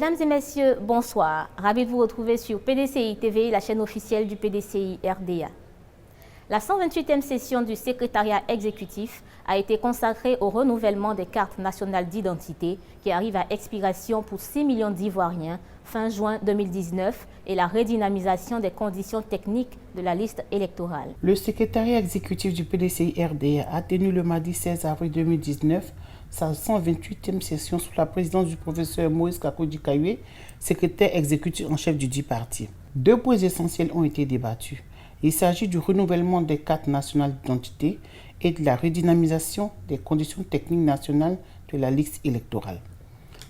Mesdames et messieurs, bonsoir. Ravi de vous retrouver sur PDCI TV, la chaîne officielle du PDCI RDA. La 128e session du secrétariat exécutif a été consacrée au renouvellement des cartes nationales d'identité qui arrivent à expiration pour 6 millions d'Ivoiriens fin juin 2019 et la redynamisation des conditions techniques de la liste électorale. Le secrétariat exécutif du PDCI RDA a tenu le mardi 16 avril 2019 sa 128e session sous la présidence du professeur Maurice Kakou-Dikaywe, secrétaire exécutif en chef du dit parti. Deux points essentiels ont été débattus. Il s'agit du renouvellement des cartes nationales d'identité et de la redynamisation des conditions techniques nationales de la liste électorale.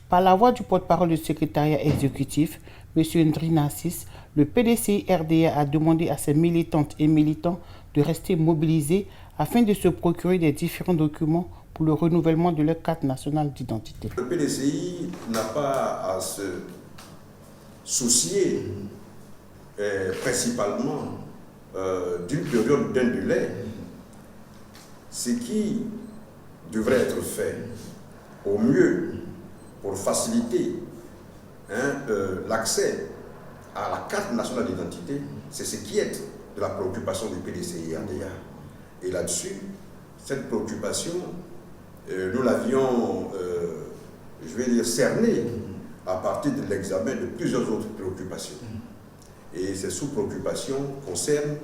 Par la voix du porte-parole du secrétariat exécutif, M. Ndri Narcisse, le PDCI RDA a demandé à ses militantes et militants de rester mobilisés afin de se procurer des différents documents pour le renouvellement de leur carte nationale d'identité. Le PDCI n'a pas à se soucier principalement d'une période d'un délai. Ce qui devrait être fait au mieux pour faciliter l'accès à la carte nationale d'identité, c'est ce qui est de la préoccupation du PDCI RDA. Et là-dessus, cette préoccupation, nous l'avions, cernée à partir de l'examen de plusieurs autres préoccupations. Et ces sous-préoccupations concernent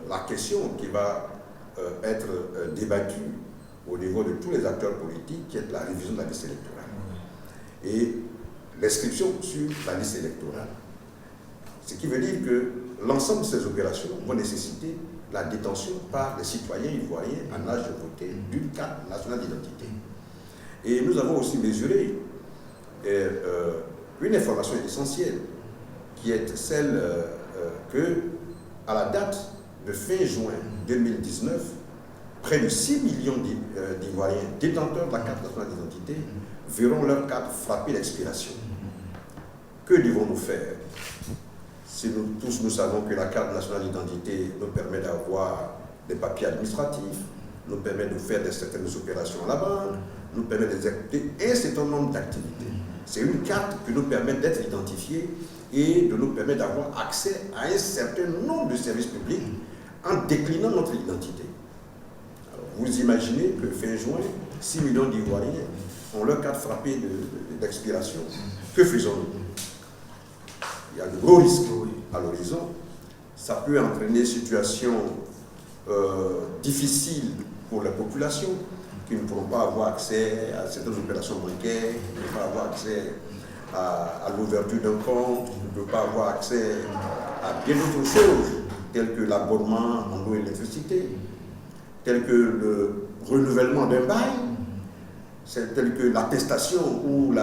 la question qui va être débattue au niveau de tous les acteurs politiques, qui est la révision de la liste électorale. Et l'inscription sur la liste électorale. Ce qui veut dire que l'ensemble de ces opérations vont nécessiter la détention par les citoyens ivoiriens en âge de voter d'une carte nationale d'identité. Et nous avons aussi mesuré une information essentielle qui est celle que, à la date de fin juin 2019, près de 6 millions d'Ivoiriens détenteurs de la carte nationale d'identité verront leur carte frapper l'expiration. Que devons-nous faire? Si nous tous nous savons que la carte nationale d'identité nous permet d'avoir des papiers administratifs, nous permet de faire certaines opérations à la banque, nous permet d'exécuter un certain nombre d'activités. C'est une carte qui nous permet d'être identifiés et de nous permettre d'avoir accès à un certain nombre de services publics en déclinant notre identité. Alors, vous imaginez que fin juin, 6 millions d'Ivoiriens ont leur carte frappée d'expiration. Que faisons-nous? Il y a de gros risques à l'horizon. Ça peut entraîner des situations difficiles pour la population qui ne pourront pas avoir accès à certaines opérations bancaires, qui ne pourront pas avoir accès à l'ouverture d'un compte, qui ne peuvent pas avoir accès à bien d'autres choses, telles que l'abonnement en eau et électricité, telles que le renouvellement d'un bail, telles que l'attestation ou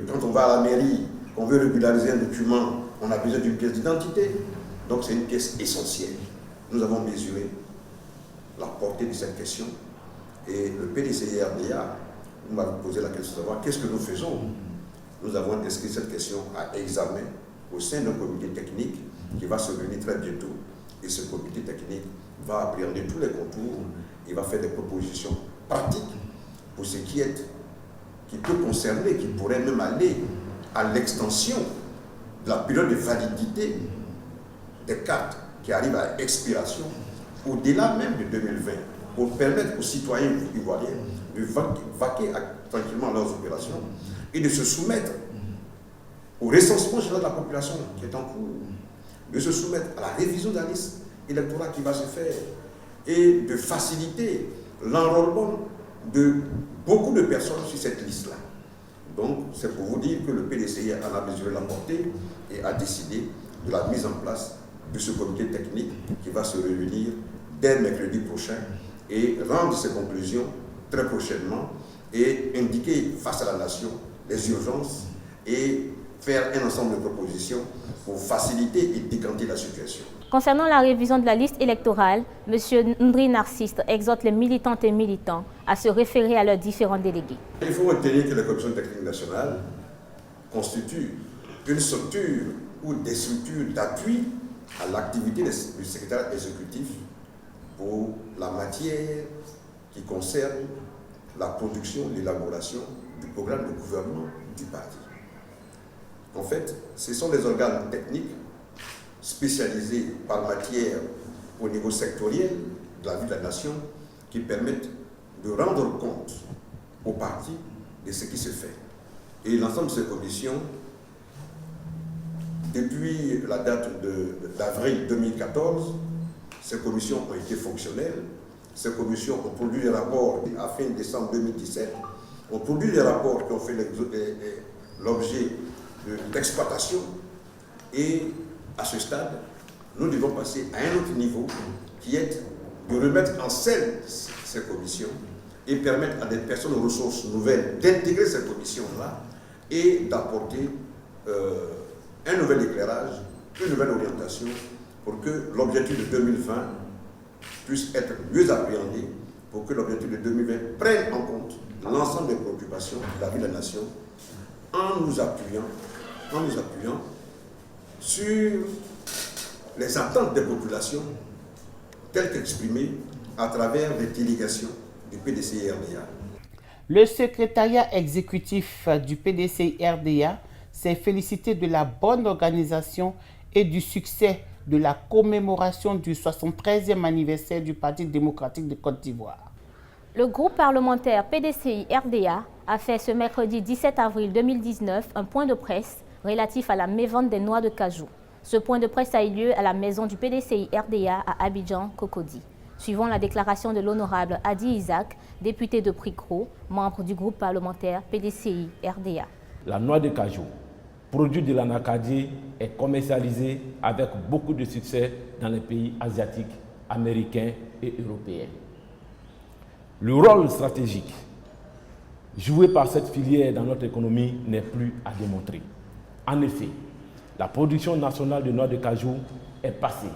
quand on va à la mairie, on veut régulariser un document, on a besoin d'une pièce d'identité. Donc c'est une pièce essentielle. Nous avons mesuré la portée de cette question et le PDCI RDA nous a posé la question de savoir qu'est-ce que nous faisons. Nous avons inscrit cette question à examen au sein d'un comité technique qui va se réunir très bientôt. Et ce comité technique va appréhender tous les contours, il va faire des propositions pratiques pour ce qui peut concerner, qui pourrait même aller à l'extension de la période de validité des cartes qui arrivent à expiration au-delà même de 2020 pour permettre aux citoyens ivoiriens de vaquer tranquillement leurs opérations et de se soumettre au recensement général de la population qui est en cours, de se soumettre à la révision de la liste électorale qui va se faire et de faciliter l'enrôlement de beaucoup de personnes sur cette liste-là. Donc, c'est pour vous dire que le PDCI en a mesuré la portée et a décidé de la mise en place de ce comité technique qui va se réunir dès mercredi prochain et rendre ses conclusions très prochainement et indiquer face à la nation les urgences et faire un ensemble de propositions pour faciliter et décanter la situation. Concernant la révision de la liste électorale, M. Ndri Narcisse exhorte les militantes et militants à se référer à leurs différents délégués. Il faut retenir que la Commission technique nationale constitue une structure ou des structures d'appui à l'activité du secrétaire exécutif pour la matière qui concerne la production, l'élaboration du programme de gouvernement du parti. En fait, ce sont des organes techniques spécialisés par matière au niveau sectoriel de la vie de la nation qui permettent de rendre compte au parti de ce qui se fait. Et l'ensemble de ces commissions, depuis la date d'avril 2014, ces commissions ont été fonctionnelles. Ces commissions ont produit des rapports à fin décembre 2017, ont produit des rapports qui ont fait l'objet d'exploitation. Et à ce stade, nous devons passer à un autre niveau qui est de remettre en scène ces commissions et permettre à des personnes aux ressources nouvelles d'intégrer ces commissions-là et d'apporter un nouvel éclairage, une nouvelle orientation pour que l'objectif de 2020 puisse être mieux appréhendé, pour que l'objectif de 2020 prenne en compte l'ensemble des préoccupations de la vie de la nation en nous appuyant sur les attentes des populations telles qu'exprimées à travers les délégations du PDCI-RDA. Le secrétariat exécutif du PDCI-RDA s'est félicité de la bonne organisation et du succès de la commémoration du 73e anniversaire du Parti démocratique de Côte d'Ivoire. Le groupe parlementaire PDCI-RDA a fait ce mercredi 17 avril 2019 un point de presse relatif à la mévente des noix de cajou. Ce point de presse a eu lieu à la maison du PDCI-RDA à Abidjan-Cocody. Suivant la déclaration de l'honorable Hadi Isaac, député de Pricro, membre du groupe parlementaire PDCI-RDA. La noix de cajou, produit de l'Anacadie, est commercialisée avec beaucoup de succès dans les pays asiatiques, américains et européens. Le rôle stratégique joué par cette filière dans notre économie n'est plus à démontrer. En effet, la production nationale de noix de cajou est passée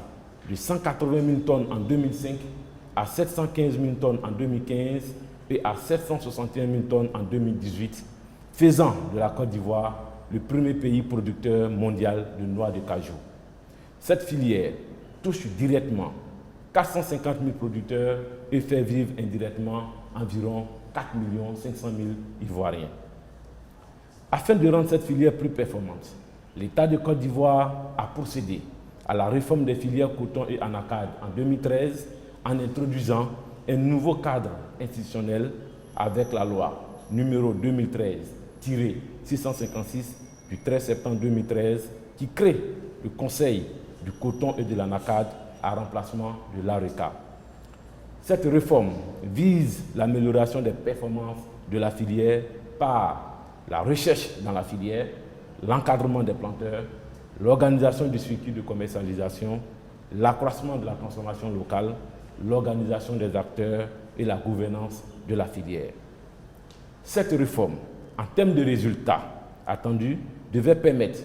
de 180 000 tonnes en 2005 à 715 000 tonnes en 2015 et à 761 000 tonnes en 2018, faisant de la Côte d'Ivoire le premier pays producteur mondial de noix de cajou. Cette filière touche directement 450 000 producteurs et fait vivre indirectement environ 4 500 000 Ivoiriens. Afin de rendre cette filière plus performante, l'État de Côte d'Ivoire a procédé à la réforme des filières coton et anacarde en 2013 en introduisant un nouveau cadre institutionnel avec la loi numéro 2013-656 du 13 septembre 2013 qui crée le Conseil du coton et de l'anacarde à remplacement de l'ARECA. Cette réforme vise l'amélioration des performances de la filière par la recherche dans la filière, l'encadrement des planteurs, l'organisation du circuit de commercialisation, l'accroissement de la consommation locale, l'organisation des acteurs et la gouvernance de la filière. Cette réforme, en termes de résultats attendus, devait permettre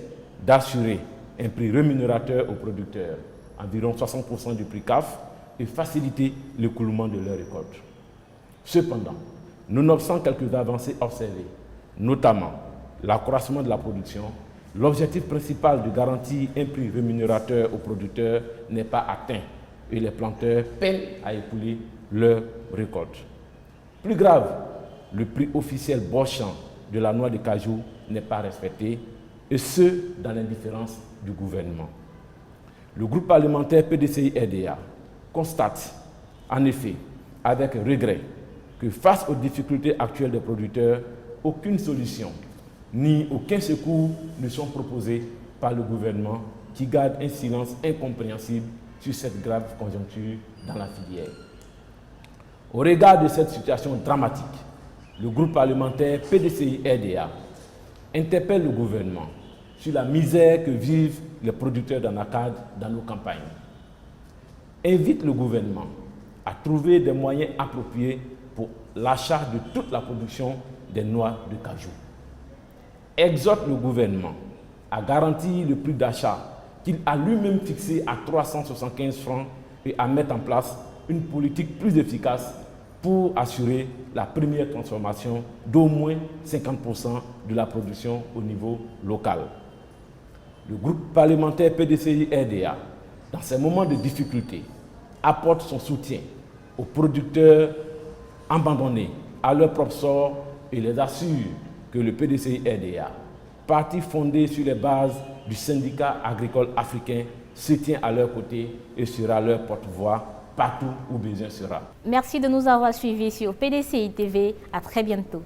d'assurer un prix rémunérateur aux producteurs, environ 60% du prix CAF, et faciliter l'écoulement de leurs récoltes. Cependant, nonobstant quelques avancées observées, notamment l'accroissement de la production, l'objectif principal de garantir un prix rémunérateur aux producteurs n'est pas atteint et les planteurs peinent à écouler leurs récoltes. Plus grave, le prix officiel bochant de la noix de cajou n'est pas respecté, et ce, dans l'indifférence du gouvernement. Le groupe parlementaire PDCI-RDA constate, en effet, avec regret, que face aux difficultés actuelles des producteurs, aucune solution ni aucun secours ne sont proposés par le gouvernement qui garde un silence incompréhensible sur cette grave conjoncture dans la filière. Au regard de cette situation dramatique, le groupe parlementaire PDCI-RDA interpelle le gouvernement sur la misère que vivent les producteurs d'anacarde dans nos campagnes. Invite le gouvernement à trouver des moyens appropriés pour l'achat de toute la production des noix de cajou. Exhorte le gouvernement à garantir le prix d'achat qu'il a lui-même fixé à 375 francs et à mettre en place une politique plus efficace pour assurer la première transformation d'au moins 50% de la production au niveau local. Le groupe parlementaire PDCI-RDA, dans ces moments de difficulté, apporte son soutien aux producteurs abandonnés à leur propre sort et les assure que le PDCI RDA, parti fondé sur les bases du syndicat agricole africain, se tient à leur côté et sera leur porte-voix partout où besoin sera. Merci de nous avoir suivis sur PDCI TV. À très bientôt.